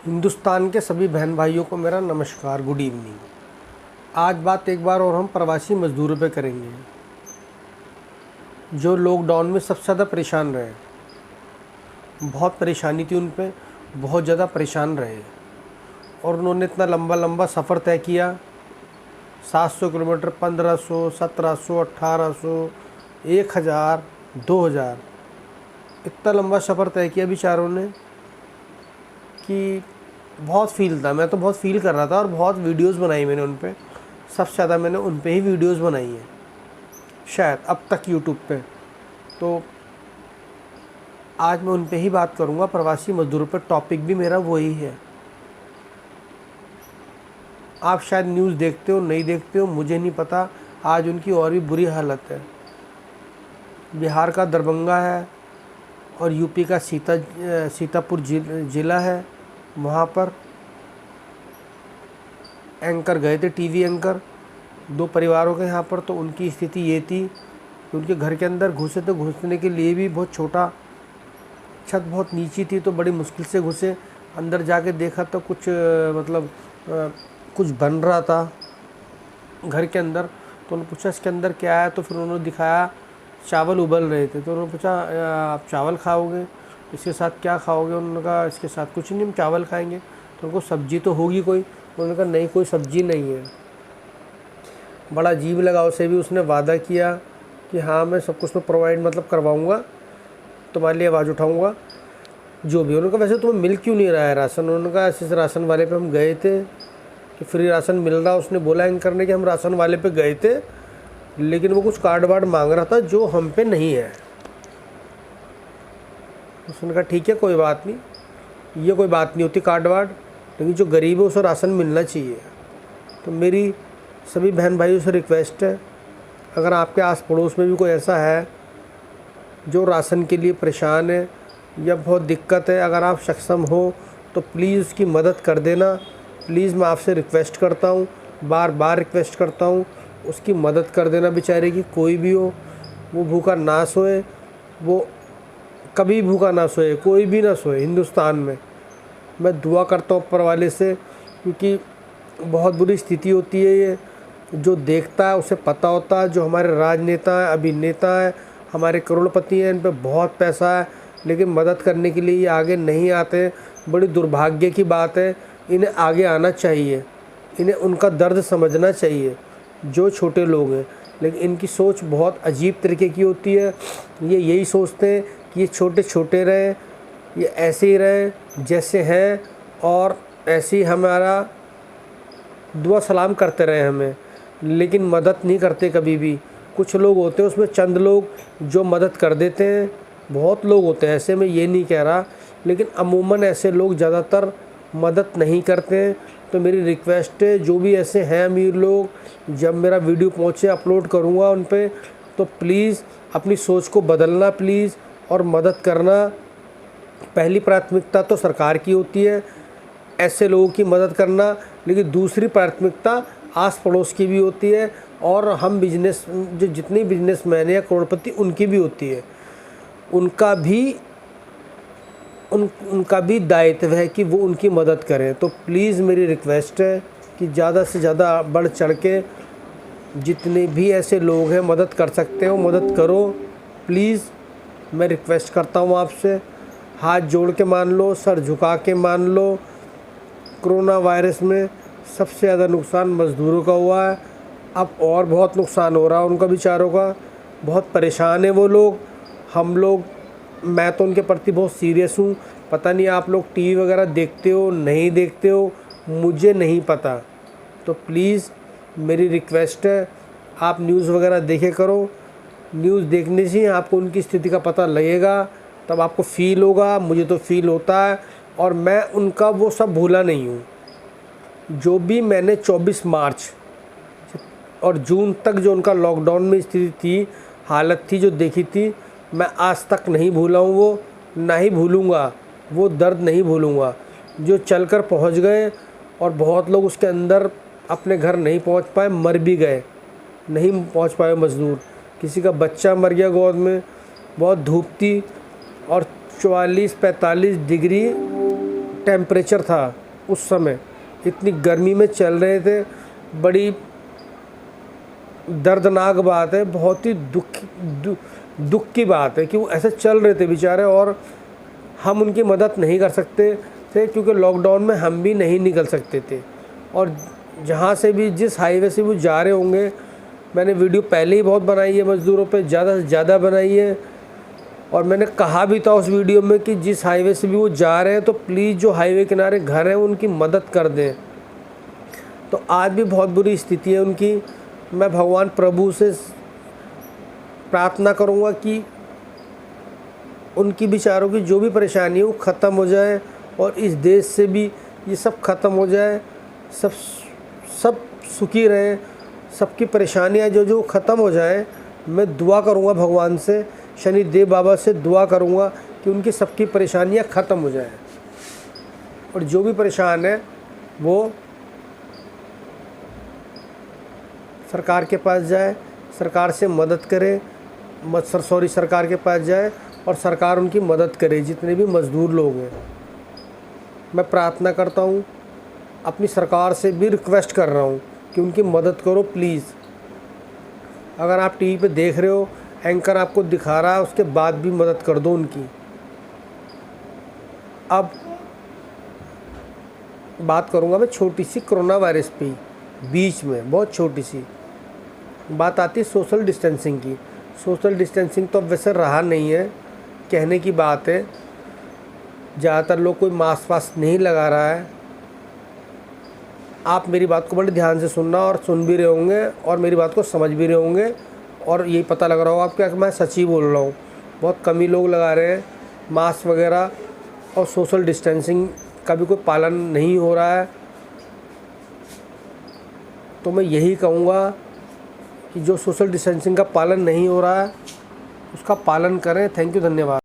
हिंदुस्तान के सभी बहन भाइयों को मेरा नमस्कार, गुड इवनिंग। आज बात एक बार और हम प्रवासी मज़दूरों पे करेंगे, जो लॉकडाउन में सबसे ज़्यादा परेशान रहे। बहुत परेशानी थी उन पे, बहुत ज़्यादा परेशान रहे और उन्होंने इतना लंबा लंबा सफ़र तय किया। 700 किलोमीटर, 1500, 1700, 1800, 1000, 2000, इतना लंबा सफ़र तय किया बेचारों ने कि बहुत फ़ील था। मैं तो बहुत फ़ील कर रहा था और बहुत वीडियोस बनाई मैंने उन पे। सबसे ज़्यादा मैंने उन पे ही वीडियोस बनाई हैं शायद अब तक यूट्यूब पे। तो आज मैं उन पे ही बात करूँगा, प्रवासी मज़दूरों पे। टॉपिक भी मेरा वही है। आप शायद न्यूज़ देखते हो, नहीं देखते हो, मुझे नहीं पता। आज उनकी और भी बुरी हालत है। बिहार का दरभंगा है और यूपी का सीतापुर ज़िला है। वहाँ पर एंकर गए थे, टीवी एंकर, 2 परिवारों के यहाँ पर। तो उनकी स्थिति ये थी कि उनके घर के अंदर घुसे तो घुसने के लिए भी बहुत छोटा, छत बहुत नीची थी, तो बड़ी मुश्किल से घुसे। अंदर जाके देखा तो कुछ कुछ बन रहा था घर के अंदर। तो उन्होंने पूछा इसके अंदर क्या है, तो फिर उन्होंने दिखाया चावल उबल रहे थे। तो उन्होंने पूछा आप चावल खाओगे, इसके साथ क्या खाओगे? उन्होंने कहा इसके साथ कुछ नहीं, हम चावल खाएंगे। तो उनको सब्जी तो होगी कोई? उन्होंने कहा नहीं, कोई सब्जी नहीं है। बड़ा अजीब लगा। उसे भी उसने वादा किया कि हाँ मैं सब कुछ तो प्रोवाइड करवाऊँगा, तुम्हारे लिए आवाज़ उठाऊँगा जो भी। उन्होंने कहा वैसे तुम्हें मिल क्यों नहीं रहा है राशन? उन्होंने कहा ऐसे राशन वाले पे हम गए थे कि फ्री राशन मिल रहा। उसने बोला एंकर ने कि हम राशन वाले पे गए थे, लेकिन वो कुछ कार्ड वार्ड मांग रहा था जो हम पे नहीं है। उसने कहा ठीक है, कोई बात नहीं, ये कोई बात नहीं होती कार्ड वार्ड, लेकिन जो गरीब है उसे राशन मिलना चाहिए। तो मेरी सभी बहन भाइयों से रिक्वेस्ट है, अगर आपके आस पड़ोस में भी कोई ऐसा है जो राशन के लिए परेशान है या बहुत दिक्कत है, अगर आप सक्षम हो तो प्लीज़ उसकी मदद कर देना। प्लीज़ मैं आपसे रिक्वेस्ट करता हूँ, बार बार रिक्वेस्ट करता हूँ, उसकी मदद कर देना बेचारे की। कोई भी हो, वो भूखा ना सोए, वो कभी भूखा ना सोए, कोई भी ना सोए हिंदुस्तान में। मैं दुआ करता हूँ ऊपर वाले से, क्योंकि बहुत बुरी स्थिति होती है ये। जो देखता है उसे पता होता है। जो हमारे राजनेता हैं, अभिनेता हैं, हमारे करोड़पति हैं, इन पे बहुत पैसा है, लेकिन मदद करने के लिए ये आगे नहीं आते। बड़ी दुर्भाग्य की बात है। इन्हें आगे आना चाहिए, इन्हें उनका दर्द समझना चाहिए, जो छोटे लोग हैं। लेकिन इनकी सोच बहुत अजीब तरीके की होती है। ये यही सोचते हैं कि ये छोटे छोटे रहें, ये ऐसे ही रहें जैसे हैं, और ऐसे ही हमारा दुआ सलाम करते रहे हमें, लेकिन मदद नहीं करते कभी भी। कुछ लोग होते हैं उसमें, चंद लोग जो मदद कर देते हैं। बहुत लोग होते हैं ऐसे, मैं ये नहीं कह रहा, लेकिन अमूमन ऐसे लोग ज़्यादातर मदद नहीं करते हैं। तो मेरी रिक्वेस्ट है, जो भी ऐसे हैं अमीर लोग, जब मेरा वीडियो पहुँचे अपलोड करूँगा उन पे, तो प्लीज़ अपनी सोच को बदलना प्लीज़, और मदद करना। पहली प्राथमिकता तो सरकार की होती है ऐसे लोगों की मदद करना, लेकिन दूसरी प्राथमिकता आस पड़ोस की भी होती है, और हम बिजनेस, जो जितने बिजनेसमैन या करोड़पति, उनकी भी होती है। उनका भी दायित्व है कि वो उनकी मदद करें। तो प्लीज़ मेरी रिक्वेस्ट है कि ज़्यादा से ज़्यादा बढ़ चढ़ के जितने भी ऐसे लोग हैं मदद कर सकते हो मदद करो प्लीज़। मैं रिक्वेस्ट करता हूँ आपसे, हाथ जोड़ के मान लो, सर झुका के मान लो। कोरोना वायरस में सबसे ज़्यादा नुकसान मज़दूरों का हुआ है। अब और बहुत नुकसान हो रहा है उनका बेचारों का। बहुत परेशान है वो लोग। हम लोग, मैं तो उनके प्रति बहुत सीरियस हूँ। पता नहीं आप लोग टीवी वगैरह देखते हो नहीं देखते हो, मुझे नहीं पता। तो प्लीज़ मेरी रिक्वेस्ट है, आप न्यूज़ वगैरह देखे करो। न्यूज़ देखने से आपको उनकी स्थिति का पता लगेगा, तब आपको फ़ील होगा। मुझे तो फ़ील होता है, और मैं उनका वो सब भूला नहीं हूँ। जो भी मैंने 24 मार्च और जून तक जो उनका लॉकडाउन में स्थिति थी, हालत थी, जो देखी थी, मैं आज तक नहीं भूला हूँ। वो ना ही भूलूँगा, वो दर्द नहीं भूलूँगा। जो चलकर पहुँच गए, और बहुत लोग उसके अंदर अपने घर नहीं पहुँच पाए, मर भी गए, नहीं पहुँच पाए मज़दूर। किसी का बच्चा मर गया गोद में। बहुत धूप थी और 44-45 डिग्री टेम्परेचर था उस समय, इतनी गर्मी में चल रहे थे, बड़ी दर्दनाक बात है, बहुत ही दुख की बात है कि वो ऐसे चल रहे थे बेचारे, और हम उनकी मदद नहीं कर सकते थे क्योंकि लॉकडाउन में हम भी नहीं निकल सकते थे। और जहाँ से भी, जिस हाईवे से वो जा रहे होंगे, मैंने वीडियो पहले ही बहुत बनाई है मज़दूरों पे, ज़्यादा से ज़्यादा बनाई है, और मैंने कहा भी था उस वीडियो में कि जिस हाईवे से भी वो जा रहे हैं तो प्लीज़ जो हाईवे किनारे घर हैं उनकी मदद कर दें। तो आज भी बहुत बुरी स्थिति है उनकी। मैं भगवान प्रभु से प्रार्थना करूँगा कि उनकी बेचारों की जो भी परेशानी है वो ख़त्म हो जाए, और इस देश से भी ये सब ख़त्म हो जाए, सब सुखी रहें, सबकी परेशानियाँ जो ख़त्म हो जाए। मैं दुआ करूँगा भगवान से, शनि देव बाबा से दुआ करूँगा कि उनकी सबकी परेशानियाँ ख़त्म हो जाएं, और जो भी परेशान है वो सरकार के पास जाए, सरकार से मदद करे, सरकार के पास जाए और सरकार उनकी मदद करे, जितने भी मज़दूर लोग हैं। मैं प्रार्थना करता हूँ, अपनी सरकार से भी रिक्वेस्ट कर रहा हूँ कि उनकी मदद करो प्लीज़। अगर आप टीवी पे देख रहे हो, एंकर आपको दिखा रहा है, उसके बाद भी मदद कर दो उनकी। अब बात करूँगा मैं छोटी सी कोरोना वायरस पे, बीच में बहुत छोटी सी बात आती है सोशल डिस्टेंसिंग की। सोशल डिस्टेंसिंग तो अब वैसे रहा नहीं है, कहने की बात है, ज़्यादातर लोग कोई मास्क वास्क नहीं लगा रहा है। आप मेरी बात को बड़े ध्यान से सुनना, और सुन भी रहे होंगे और मेरी बात को समझ भी रहे होंगे, और यही पता लग रहा होगा आपको कि मैं सच ही बोल रहा हूँ। बहुत कम ही लोग लगा रहे हैं मास्क वगैरह, और सोशल डिस्टेंसिंग का भी कोई पालन नहीं हो रहा है। तो मैं यही कहूँगा कि जो सोशल डिस्टेंसिंग का पालन नहीं हो रहा है उसका पालन करें। थैंक यू, धन्यवाद।